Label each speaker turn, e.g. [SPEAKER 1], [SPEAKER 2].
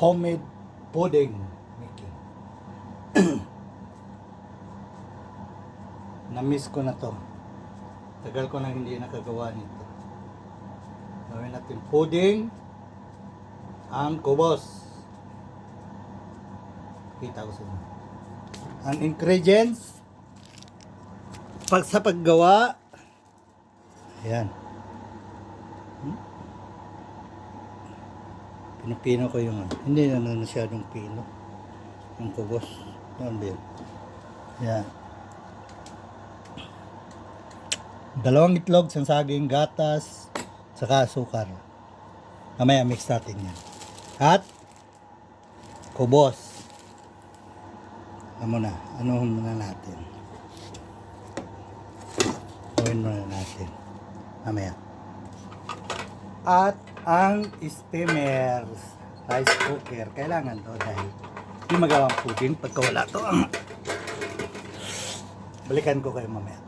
[SPEAKER 1] homemade pudding making. Na-miss ko na to. Tagal ko na hindi nakagawa nito. Gawin natin pudding ang kubos. Kita ko sa inyo. Ang ingredients sa paggawa, ayan. Pinipino ko yung hindi na masyadong pino yung kubos. Yan ba yun? Yan. 2 itlog, saging, gatas, saka asukar. Mamaya mix natin yan. At kubos. Anuhin muna natin. Gawin muna natin. Mamaya. At ang steamer, rice cooker, kailangan to dahil hindi magawang pudding pagka wala to. Balikan ko kayo mamaya.